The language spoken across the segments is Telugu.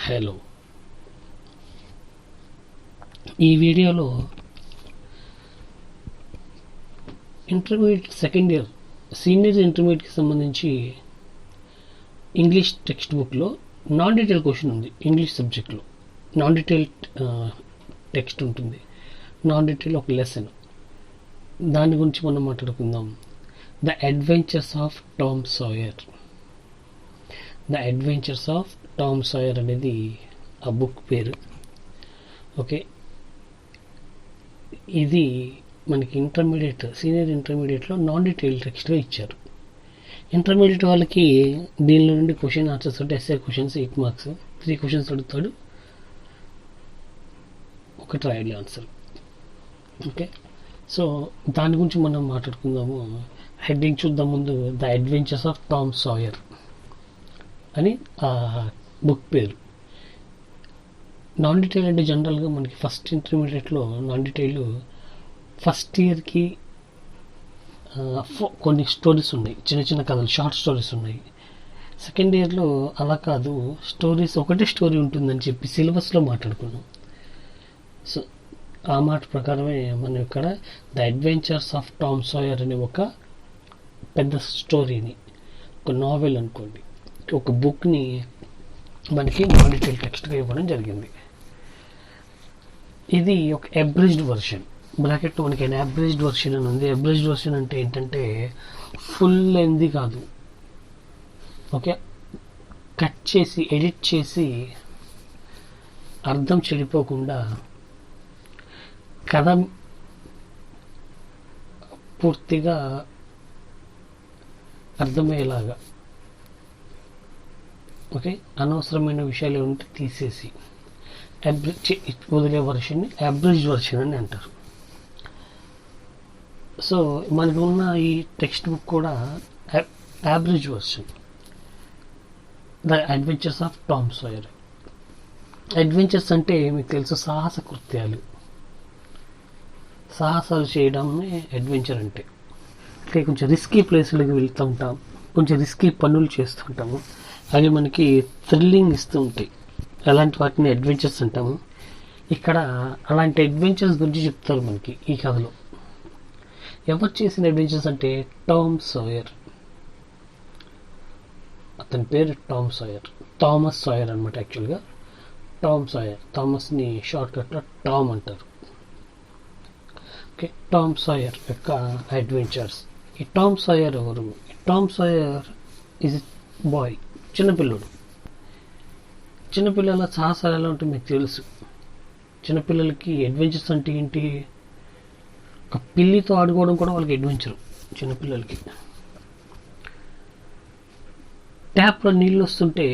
హలో, ఈ వీడియోలో ఇంటర్మీడియట్ సెకండ్ ఇయర్ సీనియర్ ఇంటర్మీడియట్కి సంబంధించి ఇంగ్లీష్ టెక్స్ట్ బుక్లో నాన్ డీటెయిల్ క్వశ్చన్ ఉంది. ఇంగ్లీష్ సబ్జెక్ట్లో నాన్ డీటెయిల్ టెక్స్ట్ ఉంటుంది. నాన్ డీటెయిల్ ఒక లెసన్, దాని గురించి మనం మాట్లాడుకుందాం. The adventures of Tom Sawyer. The adventures of Tom Sawyer అనేది ఆ బుక్ పేరు. ఓకే, ఇది మనకి ఇంటర్మీడియట్ సీనియర్ ఇంటర్మీడియట్లో నాన్ డీటెయిల్ టెక్స్ట్గా ఇచ్చారు. ఇంటర్మీడియట్ వాళ్ళకి దీనిలో నుండి క్వశ్చన్ ఆన్సర్స్ అంటే ఎస్ఏ క్వశ్చన్స్ 8 మార్క్స్, 3 క్వశ్చన్స్ అడుగుతాడు, ఒక ట్రయల్ ఆన్సర్. ఓకే, సో దాని గురించి మనం మాట్లాడుకుందాము. హెడ్డింగ్ చూద్దాం ముందు. The adventures of Tom Sawyer అని ఆ బుక్ పేరు. నాన్ డీటెయిల్ అంటే జనరల్గా మనకి ఫస్ట్ ఇంటర్మీడియట్లో నాన్ డీటెయిల్ ఫస్ట్ ఇయర్కి కొన్ని స్టోరీస్ ఉన్నాయి, చిన్న చిన్న కథలు, షార్ట్ స్టోరీస్ ఉన్నాయి. సెకండ్ ఇయర్లో అలా కాదు, స్టోరీస్ ఒకటే స్టోరీ ఉంటుందని చెప్పి సిలబస్లో మాట్లాడుకున్నాం. సో ఆ మాట ప్రకారమే మనం ఇక్కడ the adventures of Tom Sawyer అనే ఒక పెద్ద స్టోరీని, ఒక నావెల్ అనుకోండి, ఒక బుక్ని మనకి నాన్ డీటెయిల్ టెక్స్ట్గా ఇవ్వడం జరిగింది. ఇది ఒక అబ్రిజ్డ్ వర్షన్. బ్రాకెట్లో మనకి అబ్రిజ్డ్ వర్షన్ అని ఉంది. అబ్రిజ్డ్ వర్షన్ అంటే ఏంటంటే ఫుల్ లెంత్ కాదు, ఓకే, కట్ చేసి ఎడిట్ చేసి అర్థం చెడిపోకుండా కథ పూర్తిగా అర్థమయ్యేలాగా, ఓకే, అనవసరమైన విషయాలు ఉంటే తీసేసి వదిలే వర్షన్ని అబ్రిజ్డ్ వర్షన్ అని అంటారు. సో మనకు ఉన్న ఈ టెక్స్ట్ బుక్ కూడా abridged version, the adventures of Tom Sawyer. Adventures అంటే మీకు తెలుసు, సాహస కృత్యాలు, సాహసాలు చేయడమే అడ్వెంచర్ అంటే. అంటే కొంచెం రిస్కీ ప్లేస్లకు వెళ్తూ ఉంటాం, కొంచెం రిస్కీ పనులు చేస్తుంటాము, అవి మనకి థ్రిల్లింగ్ ఇస్తూ ఉంటాయి. అలాంటి వాటిని అడ్వెంచర్స్ అంటాము. ఇక్కడ అలాంటి అడ్వెంచర్స్ గురించి చెప్తారు మనకి ఈ కథలో. ఎవరు చేసిన అడ్వెంచర్స్ అంటే టామ్ సాయర్. అతని పేరు టామ్ సాయర్, థామస్ సాయర్ అనమాట. యాక్చువల్గా టామ్ సాయర్, థామస్ని షార్ట్కట్లో టామ్ అంటారు. ఓకే, టామ్ సాయర్ యొక్క అడ్వెంచర్స్. ఈ టామ్ సాయర్ ఎవరు? టామ్ సాయర్ ఈజ్ బాయ్, చిన్నపిల్లడు. చిన్నపిల్లల సాహసాలు ఎలా ఉంటుంది మీకు తెలుసు. చిన్నపిల్లలకి అడ్వెంచర్స్ అంటే ఏంటి? ఒక పిల్లితో ఆడుకోవడం కూడా వాళ్ళకి అడ్వెంచరు. చిన్నపిల్లలకి ట్యాప్లో నీళ్ళు వస్తుంటే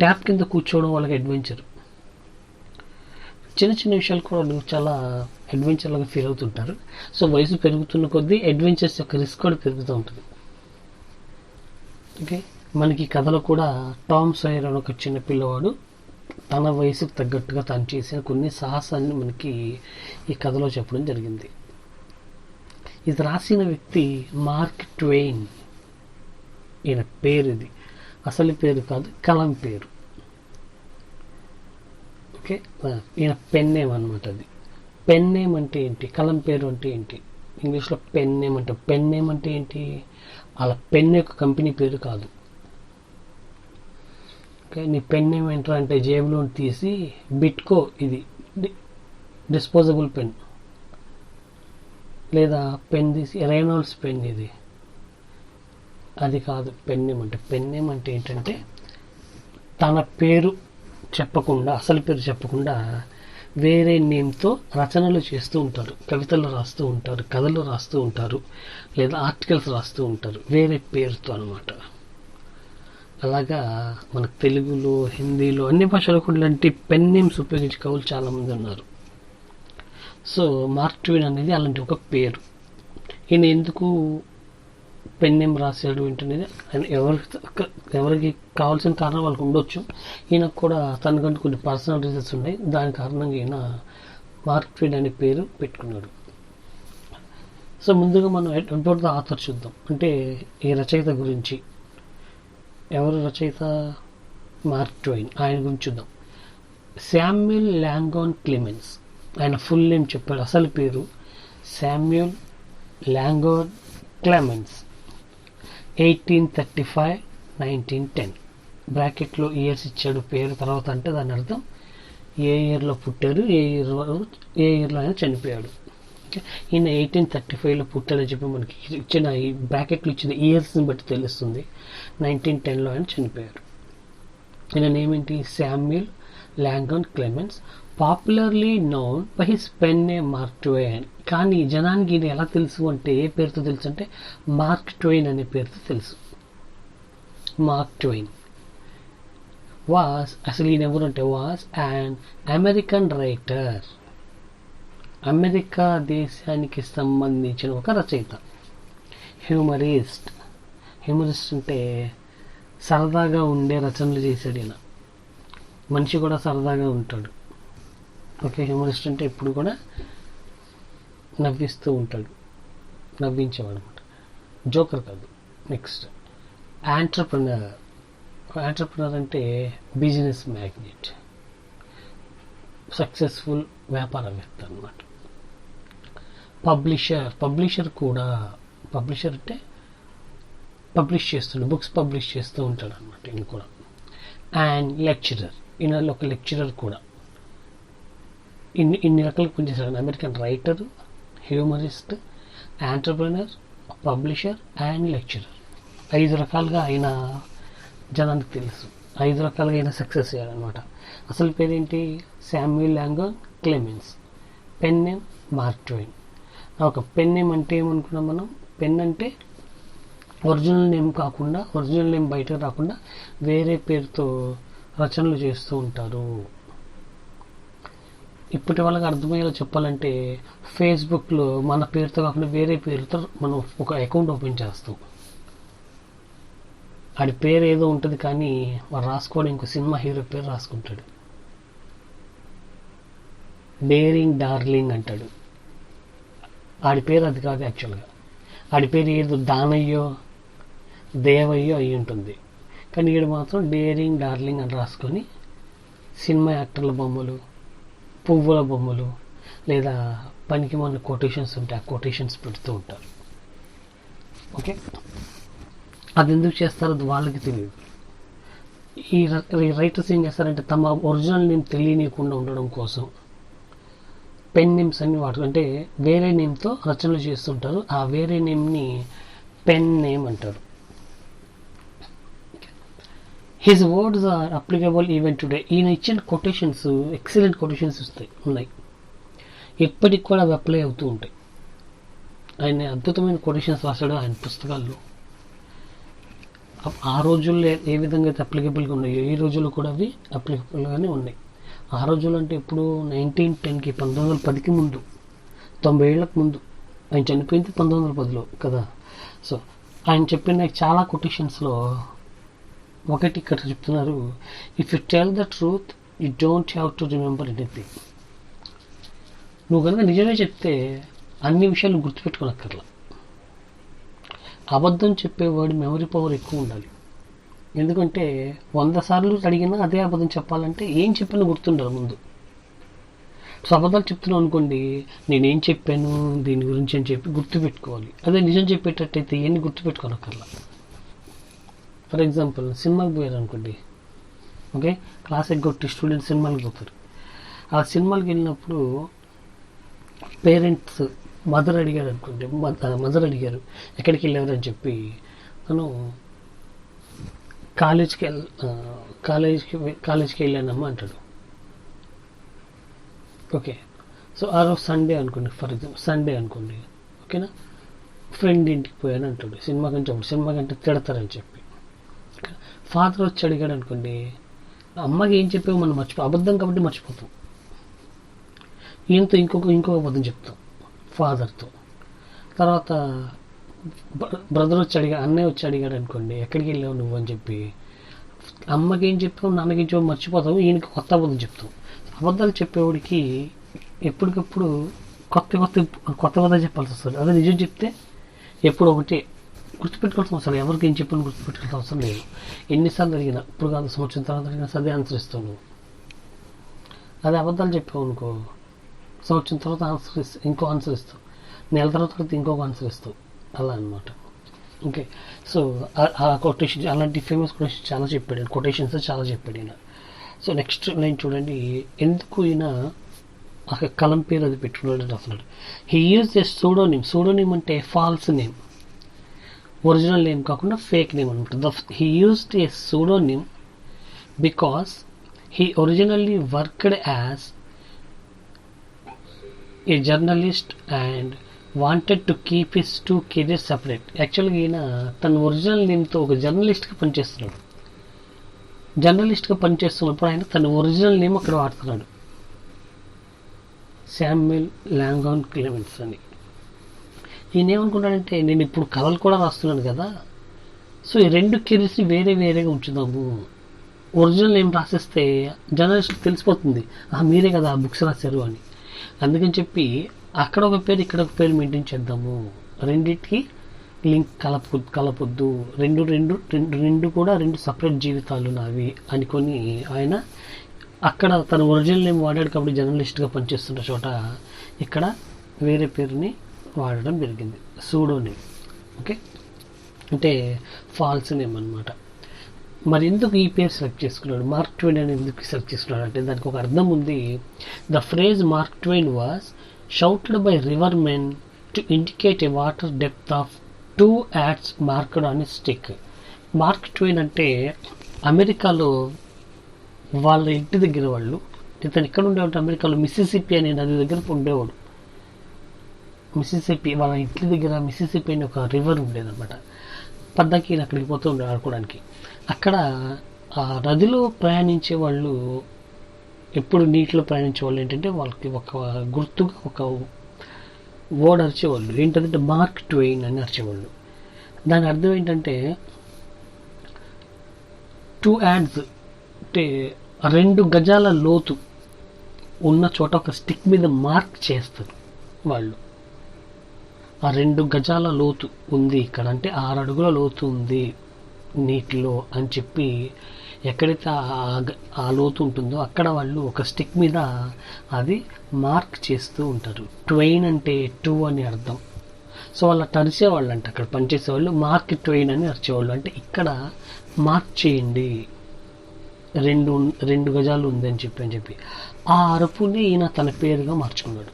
ట్యాప్ కింద కూర్చోవడం వాళ్ళకి అడ్వెంచర్. చిన్న చిన్న విషయాలు కూడా వాళ్ళు చాలా అడ్వెంచర్లాగా ఫీల్ అవుతుంటారు. సో వయసు పెరుగుతున్న కొద్దీ అడ్వెంచర్స్ యొక్క రిస్క్ కూడా పెరుగుతూ ఉంటుంది. ఓకే, మనకి కథలో కూడా టామ్ సాయర్ అని ఒక చిన్న పిల్లవాడు తన వయసుకు తగ్గట్టుగా తను చేసిన కొన్ని సాహసాన్ని మనకి ఈ కథలో చెప్పడం జరిగింది. ఇది రాసిన వ్యక్తి మార్క్ ట్వెయిన్. ఈయన పేరు, ఇది అసలు పేరు కాదు, కలం పేరు. ఓకే, ఈయన పెన్ నేమ్ అనమాట. అది పెన్ నేమ్ అంటే ఏంటి, కలం పేరు అంటే ఏంటి? ఇంగ్లీష్లో పెన్ నేమ్ అంటే, పెన్ నేమ్ అంటే ఏంటి? అలా పెన్ యొక్క కంపెనీ పేరు కాదు. ఓకే, నీ పెన్ నేమ్ ఏంట్రా అంటే జేబులో తీసి బిట్కో, ఇది డిస్పోజబుల్ పెన్, లేదా పెన్ తీసి రెనాల్డ్స్ పెన్, ఇది అది కాదు పెన్ నేమ్ అంటే. పెన్ నేమ్ అంటే ఏంటంటే తన పేరు చెప్పకుండా, అసలు పేరు చెప్పకుండా వేరే నేమ్తో రచనలు చేస్తూ ఉంటారు, కవితలు రాస్తూ ఉంటారు, కథలు రాస్తూ ఉంటారు, లేదా ఆర్టికల్స్ రాస్తూ ఉంటారు వేరే పేరుతో అనమాట. అలాగా మనకు తెలుగులో, హిందీలో, అన్ని భాషల్లో కూడా ఇలాంటి పెన్ నేమ్స్ ఉపయోగించే కవులు చాలామంది ఉన్నారు. సో మార్క్ ట్వెయిన్ అనేది అలాంటి ఒక పేరు. ఈయన ఎందుకు పెన్ నేమ్ రాశాడు ఏంటనేది ఎవరికి కావాల్సిన కారణం వాళ్ళకి ఉండొచ్చు. ఈయనకు కూడా తనకంటూ కొన్ని పర్సనల్ రీజన్స్ ఉన్నాయి. దాని కారణంగా ఈయన మార్క్ ట్వెయిన్ అనే పేరు పెట్టుకున్నాడు. సో ముందుగా మనం అబౌట్ ద ఆథర్ చూద్దాం. అంటే ఈ రచయిత గురించి. ఎవరు రచయిత? Mark Twain. ఆయన గురించి చూద్దాం. Samuel longan Klemens. ఆయన ఫుల్ నేమ్ చెప్పాడు, అసలు పేరు శామ్యూల్ లాంగాన్ క్లెమెన్స్. 1835-1910 బ్రాకెట్లో ఇయర్స్ ఇచ్చాడు పేరు. తర్వాత అంటే దాని అర్థం ఏ ఇయర్లో పుట్టారు, ఏ ఇయర్లో ఆయన చనిపోయాడు. ఈయన 1835లో పుట్టాడని చెప్పి మనకి ఇచ్చిన ఈ బ్రాకెట్లు ఇచ్చిన ఇయర్స్ని బట్టి తెలుస్తుంది. 1910లో ఆయన చనిపోయారు. ఈయన నేమ్ ఏంటి? Samuel longan Klemens, popularly known by his pen name Mark Twain. కానీ జనానికి ఈయన ఎలా తెలుసు అంటే, ఏ పేరుతో తెలుసు అంటే మార్క్ ట్వైన్ అనే పేరుతో తెలుసు. మార్క్ ట్వైన్ అసలు ఈయన ఎవరంటే was and American writer. America దేశానికి సంబంధించిన ఒక రచయిత. హ్యూమరిస్ట్ అంటే సరదాగా ఉండే రచనలు చేశాడు ఈయన. మనిషి కూడా సరదాగా ఉంటాడు. ఓకే, హ్యూమరిస్ట్ అంటే ఎప్పుడు కూడా నవ్విస్తూ ఉంటాడు, నవ్వించేవాడు అనమాట, జోకర్ కాదు. నెక్స్ట్ ఆంట్రప్రెనర్ అంటే బిజినెస్ మ్యాగ్నెట్, సక్సెస్ఫుల్ వ్యాపారవేత్త అనమాట. పబ్లిషర్ అంటే పబ్లిష్ చేస్తుండే, బుక్స్ పబ్లిష్ చేస్తూ ఉంటాడు అనమాట ఈయన కూడా. అండ్ లెక్చరర్, ఈయన ఒక లెక్చరర్ కూడా. ఇన్ని రకాలుగా పనిచేశాడు. American writer, humourist, entrepreneur, publisher and lecturer. 5 రకాలుగా ఆయన జనానికి తెలుసు. 5 రకాలుగా ఆయన సక్సెస్ అయ్యాడనమాట. అసలు పేరేంటి? Samuel longan Klemens. Pen name Mark Twain. ఒక పెన్ నేమ్ అంటే ఏమనుకున్నాం మనం? పెన్ అంటే ఒరిజినల్ నేమ్ కాకుండా, ఒరిజినల్ నేమ్ బయటకు రాకుండా వేరే పేరుతో రచనలు చేస్తూ ఉంటారు. ఇప్పటి వాళ్ళకి అర్థమయ్యేలా చెప్పాలంటే, ఫేస్బుక్లో మన పేరుతో కాకుండా వేరే పేరుతో మనం ఒక అకౌంట్ ఓపెన్ చేస్తాం. ఆడి పేరు ఏదో ఉంటుంది కానీ వాడు రాసుకోవడం ఇంకో సినిమా హీరో పేరు రాసుకుంటాడు. డేరింగ్ డార్లింగ్ అంటాడు. ఆడి పేరు అది కాదు యాక్చువల్గా. ఆడి పేరు ఏదో దానయ్యో దేవయ్యో అయి ఉంటుంది. కానీ ఈడు మాత్రం డేరింగ్ డార్లింగ్ అని రాసుకొని సినిమా యాక్టర్ల బొమ్మలు, పువ్వుల బొమ్మలు, లేదా పనికి మన కొటేషన్స్ ఉంటే ఆ కొటేషన్స్ పెడుతూ ఉంటారు. ఓకే, అది ఎందుకు చేస్తారో అది వాళ్ళకి తెలియదు. ఈ రైటర్స్ ఏం చేస్తారంటే తమ ఒరిజినల్ నేమ్ తెలియనీయకుండా ఉండడం కోసం పెన్ నేమ్స్ అన్ని అంటే వేరే నేమ్తో రచనలు చేస్తుంటారు. ఆ వేరే నేమ్ని పెన్ నేమ్ అంటారు. His words are applicable even today. ఈయన ఇచ్చిన కొటేషన్స్ ఎక్సలెంట్ కొటేషన్స్ ఉన్నాయి, ఎప్పటికి కూడా అవి అప్లై అవుతూ ఉంటాయి. ఆయన అద్భుతమైన కొటేషన్స్ రాశాడు ఆయన పుస్తకాల్లో. ఆ రోజుల్లో ఏ విధంగా అయితే అప్లికబుల్గా ఉన్నాయో ఈ రోజుల్లో కూడా అవి అప్లికబుల్గానే ఉన్నాయి. ఆ రోజుల్లో అంటే ఇప్పుడు 1910కి 1910కి ముందు, 90 ఏళ్ళకు ముందు. ఆయన చనిపోయింది 1910లో కదా. సో ఆయన చెప్పిన చాలా కొటేషన్స్లో ఒకటి ఇక్కడ చెప్తున్నారు, if you tell the truth you don't have to remember anything. నువ్వు కనుక నిజమే చెప్తే అన్ని విషయాలు గుర్తుపెట్టుకోనక్కర్లా. అబద్ధం చెప్పేవాడి మెమరీ పవర్ ఎక్కువ ఉండాలి. ఎందుకంటే 100 సార్లు అడిగినా అదే అబద్ధం చెప్పాలంటే ఏం చెప్పినా గుర్తుండాలి ముందు. సో అబద్ధాలు చెప్తున్నావు అనుకోండి, నేనేం చెప్పాను దీని గురించి అని చెప్పి గుర్తుపెట్టుకోవాలి. అదే నిజం చెప్పేటట్టయితే ఏం గుర్తుపెట్టుకోనక్కర్లా. ఫర్ ఎగ్జాంపుల్ సినిమాకి పోయారు అనుకోండి, ఓకే, క్లాస్ ఎగ్గొట్టి స్టూడెంట్స్ సినిమాకి పోతారు. ఆ సినిమాకి వెళ్ళినప్పుడు పేరెంట్స్ మదర్ అడిగారు అనుకోండి, మదర్ అడిగారు ఎక్కడికి వెళ్ళారు అని చెప్పి, తను కాలేజ్కి వెళ్ళానమ్మా అంటాడు. ఓకే, సో ఆ రోజు సండే అనుకోండి, ఫర్ ఎగ్జాంపుల్ సండే అనుకోండి, ఓకేనా, ఫ్రెండ్ ఇంటికి పోయాను అంటాడు. సినిమా కంటే తిడతారని చెప్పి. ఫాదర్ వచ్చి అడిగాడు అనుకోండి, అమ్మకి ఏం చెప్పావు మనం అబద్ధం కాబట్టి మర్చిపోతాం. ఈయనతో ఇంకో అబద్ధం చెప్తాం ఫాదర్తో. తర్వాత అన్నయ్య వచ్చి అడిగాడు అనుకోండి, ఎక్కడికి వెళ్ళావు నువ్వు అని చెప్పి, అమ్మకి ఏం చెప్పావు నాన్నకి ఏం చెప్పావు మర్చిపోతావు, ఈయనకి కొత్త అబద్ధం చెప్తాం. అబద్ధాలు చెప్పేవాడికి ఎప్పటికప్పుడు కొత్త అబద్ధం చెప్పాల్సి వస్తుంది. అదే నిజం చెప్తే ఎప్పుడు ఒకటి గుర్తుపెట్టుకోవాల్సిన అవసరం, ఎవరికి ఏం చెప్పని గుర్తుపెట్టుకోవాల్సిన అవసరం లేదు. ఎన్నిసార్లు అడిగినా, ఇప్పుడు కాదు సంవత్సరం తర్వాత అడిగినా అదే ఆన్సర్ ఇస్తావు నువ్వు. అదే అబద్ధాలు చెప్పావు అనుకో, సంవత్సరం తర్వాత ఇంకో ఆన్సర్ ఇస్తావు, నెల తర్వాత ఇంకొక ఆన్సర్ ఇస్తావు, అలా అనమాట. ఓకే, సో ఆ కొటేషన్, అలాంటి ఫేమస్ కొటేషన్ చాలా చెప్పాడు, కొటేషన్స్ చాలా చెప్పాడు ఈయన. సో నెక్స్ట్ లైన్ చూడండి, ఎందుకు ఈయన ఆ కలం పేరు అది పెట్టుకున్నాడు రాస్తున్నాడు. He use a pseudonym. Pseudonym అంటే ఫాల్స్ నేమ్, ఒరిజినల్ నేమ్ కాకుండా ఫేక్ నేమ్ అనమాట. He used a pseudonym because he originally worked as a journalist and wanted to keep his two career separate. యాక్చువల్గా ఈయన తన ఒరిజినల్ నేమ్తో ఒక జర్నలిస్ట్గా పనిచేస్తున్నాడు. జర్నలిస్ట్గా పనిచేస్తున్నప్పుడు ఆయన తన ఒరిజినల్ నేమ్ అక్కడ వాడుతున్నాడు, శామ్యుయల్ లాంగాన్ క్లెమెన్స్ అని. ఈయన ఏమనుకుంటాడంటే, నేను ఇప్పుడు కథలు కూడా రాస్తున్నాను కదా, సో ఈ రెండు కెరీర్స్ని వేరే వేరేగా ఉంచుదాము. ఒరిజినల్ నేమ్ రాసేస్తే జర్నలిస్ట్కి తెలిసిపోతుంది, మీరే కదా ఆ బుక్స్ రాశారు అని. అందుకని చెప్పి అక్కడ ఒక పేరు ఇక్కడ ఒక పేరు మెయింటైన్ చేద్దాము, రెండింటికి లింక్ కలపొద్దు, రెండు కూడా రెండు సపరేట్ జీవితాలు నావి అనుకొని ఆయన అక్కడ తన ఒరిజినల్ నేమ్ వాడాడు. కాబట్టి జర్నలిస్ట్గా పనిచేస్తున్న చోట ఇక్కడ వేరే పేరుని వాడడం జరిగింది, సూడోనేమ్. ఓకే, అంటే ఫాల్స్ నేమ్ అనమాట. మరి ఎందుకు ఈ పేరు సెలెక్ట్ చేసుకున్నాడు, మార్క్ ట్వైన్ అని ఎందుకు సెలెక్ట్ చేసుకున్నాడు అంటే దానికి ఒక అర్థం ఉంది. The phrase Mark Twain was shouted by river men to indicate A water depth of 2 ads marked on a stick. Mark Twain అంటే అమెరికాలో వాళ్ళ ఇంటి దగ్గర వాళ్ళు, ఇతను ఎక్కడ ఉండేవాడు, అమెరికాలో మిసిసిపి అనే నది దగ్గర ఉండేవాడు. మిసిసిపి, వాళ్ళ ఇంటి దగ్గర మిసిసిపి అనే ఒక రివర్ ఉండేదన్నమాట. పద్దాకి అక్కడికి పోతూ ఉండే ఆడుకోవడానికి. అక్కడ ఆ నదిలో ప్రయాణించే వాళ్ళు, ఎప్పుడు నీటిలో ప్రయాణించే వాళ్ళు ఏంటంటే వాళ్ళకి ఒక గుర్తుగా ఒక వర్డ్ అరిచేవాళ్ళు, ఏంటంటే మార్క్ ట్వైన్ అని అరిచేవాళ్ళు. దాని అర్థం ఏంటంటే 2 యాడ్స్ అంటే 2 గజాల లోతు ఉన్న చోట ఒక స్టిక్ మీద మార్క్ చేస్తారు వాళ్ళు. ఆ 2 గజాల లోతు ఉంది ఇక్కడ అంటే 6 అడుగుల లోతు ఉంది నీటిలో అని చెప్పి, ఎక్కడైతే ఆ లోతు ఉంటుందో అక్కడ వాళ్ళు ఒక స్టిక్ మీద అది మార్క్ చేస్తూ ఉంటారు. ట్వైన్ అంటే 2 అని అర్థం. సో వాళ్ళు అరిచేవాళ్ళు అంటే అక్కడ పనిచేసేవాళ్ళు మార్క్ ట్వైన్ అని అరిచేవాళ్ళు, అంటే ఇక్కడ మార్క్ చేయండి 2 గజాలు ఉంది అని చెప్పి ఆ అరుపుని ఈయన తన పేరుగా మార్చుకున్నాడు,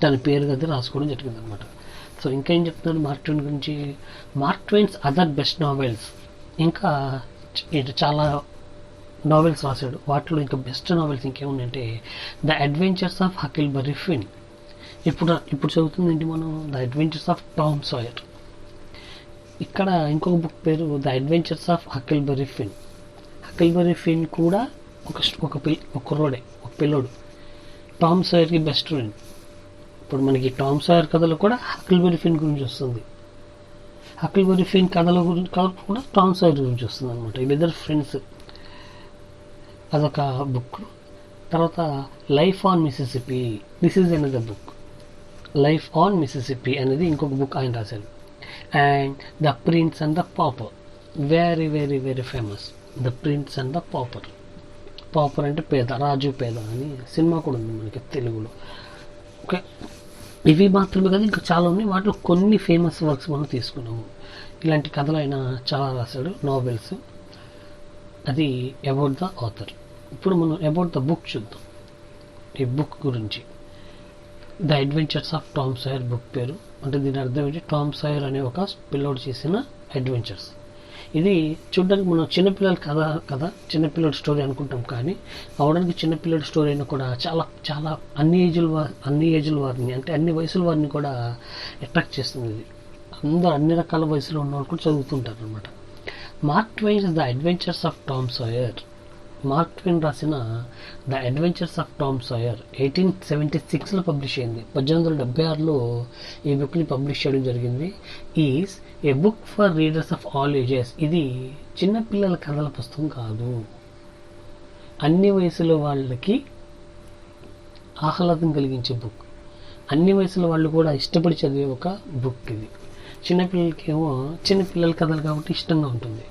తన పేరుగా అది రాసుకోవడం జరిగింది అనమాట. సో ఇంకా ఏం చెప్తున్నారు మార్క్ ట్వైన్ గురించి, Mark Twain's other best novels, ఇంకా చాలా నావెల్స్ రాశాడు. వాటిలో ఇంకా బెస్ట్ నావెల్స్ ఇంకేమున్నాయంటే the adventures of Huckleberry Finn. ఇప్పుడు చదువుతుంది ఏంటి మనం, the adventures of Tom Sawyer. ఇక్కడ ఇంకొక బుక్ పేరు the adventures of Huckleberry Finn. Huckleberry Finn కూడా ఒక కుర్రోడే, ఒక పిల్లోడు. టామ్ సాయర్కి బెస్ట్ ఫ్రెండ్. ఇప్పుడు మనకి టామ్ సాయర్ కథలో కూడా హకిల్బరీ ఫిన్ గురించి వస్తుంది, హకిల్బరీ ఫిన్ కథల గురించి కూడా టామ్ సాయర్ గురించి వస్తుంది అనమాట. వీళ్ళిద్దరు ఫ్రెండ్స్, అదొక బుక్. తర్వాత life on Mississippi, this is another book. Life on Mississippi అనేది ఇంకొక బుక్ ఆయన రాశాడు. And the prince and the pauper, very very very famous. The prince and the pauper. Pauper అంటే పేద, రాజు పేద అని సినిమా కూడా ఉంది మనకి తెలుగులో. ఓకే, ఇవి మాత్రమే కదా, ఇంకా చాలా ఉన్నాయి. వాటిలో కొన్ని ఫేమస్ వర్క్స్ మనం తీసుకున్నాము. ఇలాంటి కథలు ఆయన చాలా రాశాడు, నావెల్స్. అది అబౌట్ ద ఆథర్. ఇప్పుడు మనం అబౌట్ ద బుక్ చూద్దాం. ఈ బుక్ గురించి the adventures of Tom Sawyer book పేరు. అంటే దీని అర్థం ఏంటి, టామ్ సాయర్ అనే ఒక పిల్లోడు చేసిన అడ్వెంచర్స్. ఇది చూడడానికి మనం చిన్నపిల్లల కథ చిన్నపిల్లల స్టోరీ అనుకుంటాం, కానీ అవడానికి చిన్నపిల్లల స్టోరీ అయినా కూడా చాలా చాలా అన్ని ఏజ్ల వారిని, అంటే అన్ని వయసుల వారిని కూడా అట్రాక్ట్ చేస్తుంది. ఇది అందరూ అన్ని రకాల వయసులో ఉన్న వాళ్ళు కూడా చదువుతుంటారు అనమాట. Mark Twain the adventures of Tom Sawyer. Mark Twain రాసిన the adventures of Tom Sawyer 1876లో పబ్లిష్ అయింది. 1876లో ఈ బుక్ని పబ్లిష్ చేయడం జరిగింది. Is a book for readers of all ages. ఇది చిన్నపిల్లల కథల పుస్తకం కాదు, అన్ని వయసుల వాళ్ళకి ఆహ్లాదం కలిగించే బుక్. అన్ని వయసుల వాళ్ళు కూడా ఇష్టపడి చదివే ఒక బుక్ ఇది. చిన్నపిల్లలకేమో చిన్నపిల్లల కథలు కాబట్టి ఇష్టంగా ఉంటుంది.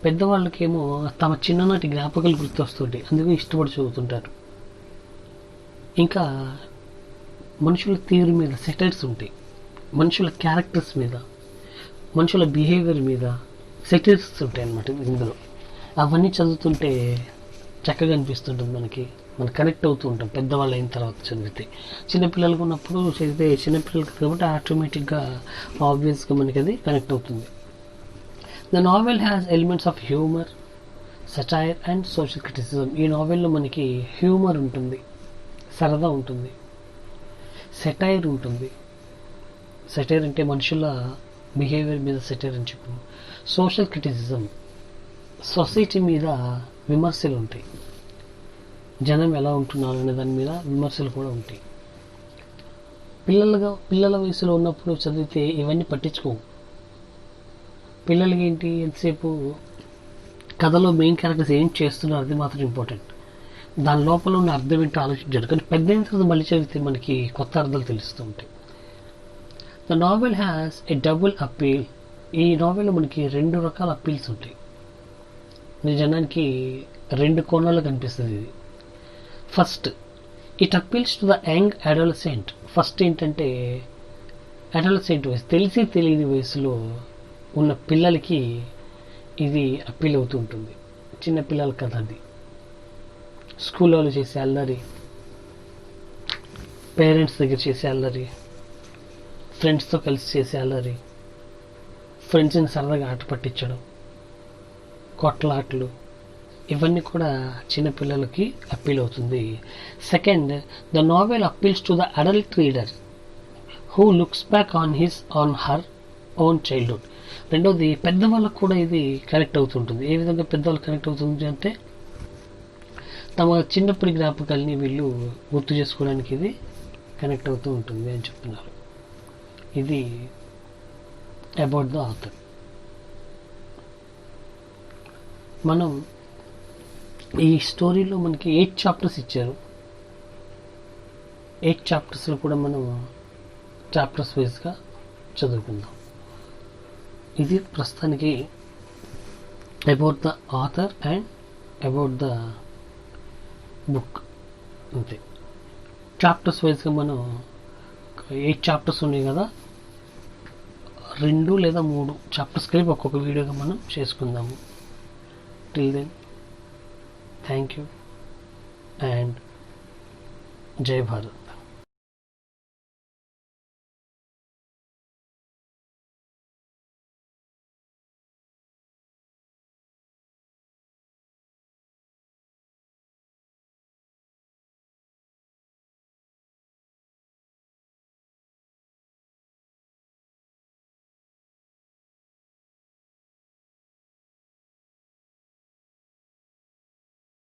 పెద్దవాళ్ళకేమో తమ చిన్ననాటి జ్ఞాపకాలు గుర్తొస్తుంటాయి, అందుకే ఇష్టపడి చదువుతుంటారు. ఇంకా మనుషుల తీరు మీద సెటైర్స్ ఉంటాయి, మనుషుల క్యారెక్టర్స్ మీద, మనుషుల బిహేవియర్ మీద సెటైర్స్ ఉంటాయి అన్నమాట ఇందులో. అవన్నీ చదువుతుంటే చక్కగా అనిపిస్తుంటుంది మనకి, మనం కనెక్ట్ అవుతూ ఉంటాం పెద్దవాళ్ళు అయిన తర్వాత చదివితే. చిన్నపిల్లలకు ఉన్నప్పుడు చదివితే చిన్నపిల్లలకి కాబట్టి ఆటోమేటిక్గా ఆబ్వియస్గా మనకి అది కనెక్ట్ అవుతుంది. The novel has elements of humour, satire and social criticism. ఈ నావెల్లో మనకి హ్యూమర్ ఉంటుంది, సరదా ఉంటుంది, సెటైర్ ఉంటుంది. సెటైర్ అంటే మనుషుల బిహేవియర్ మీద సెటైర్ అని చెప్పు. సోషల్ క్రిటిసిజం, సొసైటీ మీద విమర్శలు ఉంటాయి, జనం ఎలా ఉంటున్నారు అనే దాని మీద విమర్శలు కూడా ఉంటాయి. పిల్లల వయసులో ఉన్నప్పుడు చదివితే ఇవన్నీ పట్టించుకోము. పిల్లలకి ఏంటి, ఎంతసేపు కథలో మెయిన్ క్యారెక్టర్స్ ఏం చేస్తున్నారు అది మాత్రం ఇంపార్టెంట్, దాని లోపల ఉన్న అర్థం ఏంటో ఆలోచించారు. కానీ పెద్ద అయిన తర్వాత మళ్ళీ చదివితే మనకి కొత్త అర్థాలు తెలుస్తూ ఉంటాయి. The novel has a double appeal. ఈ నావెల్లో మనకి 2 రకాల అప్పీల్స్ ఉంటాయి. నిజానికి 2 కోణాలు కనిపిస్తుంది ఇది. First, it appeals to the young adolescent. First ఏంటంటే అడోలసెంట్ వయసు, తెలిసి తెలియని వయసులో ఉన్న పిల్లలకి ఇది అప్పీల్ అవుతూ ఉంటుంది. చిన్నపిల్లల కథ అది. స్కూల్లో చేసే అల్లరి, పేరెంట్స్ దగ్గర చేసే అల్లరి, ఫ్రెండ్స్తో కలిసి చేసే అల్లరి, ఫ్రెండ్స్ని సరదాగా ఆట పట్టించడం, కొట్లాట్లు, ఇవన్నీ కూడా చిన్నపిల్లలకి అప్పీల్ అవుతుంది. Second, the novel appeals to the adult reader who looks back on her own childhood. రెండోది, పెద్దవాళ్ళకు కూడా ఇది కనెక్ట్ అవుతుంటుంది. ఏ విధంగా పెద్దవాళ్ళు కనెక్ట్ అవుతుంది అంటే తమ చిన్నప్పటి జ్ఞాపకాలని వీళ్ళు గుర్తు చేసుకోవడానికి ఇది కనెక్ట్ అవుతూ ఉంటుంది అని చెప్తున్నారు. ఇది అబౌట్ ద ఆథర్. మనం ఈ స్టోరీలో మనకి 8 చాప్టర్స్ ఇచ్చారు. 8 చాప్టర్స్లో కూడా మనం చాప్టర్స్ వైజ్గా చదువుకుందాం. ఇది ప్రస్తుతానికి about the author and about the book అంతే. చాప్టర్స్ వైజ్గా మనం 8 చాప్టర్స్ ఉన్నాయి కదా, 2 లేదా 3 చాప్టర్స్ కలిపి ఒక్కొక్క వీడియోగా మనం చేసుకుందాము. Till then, thank you and జై భారత్.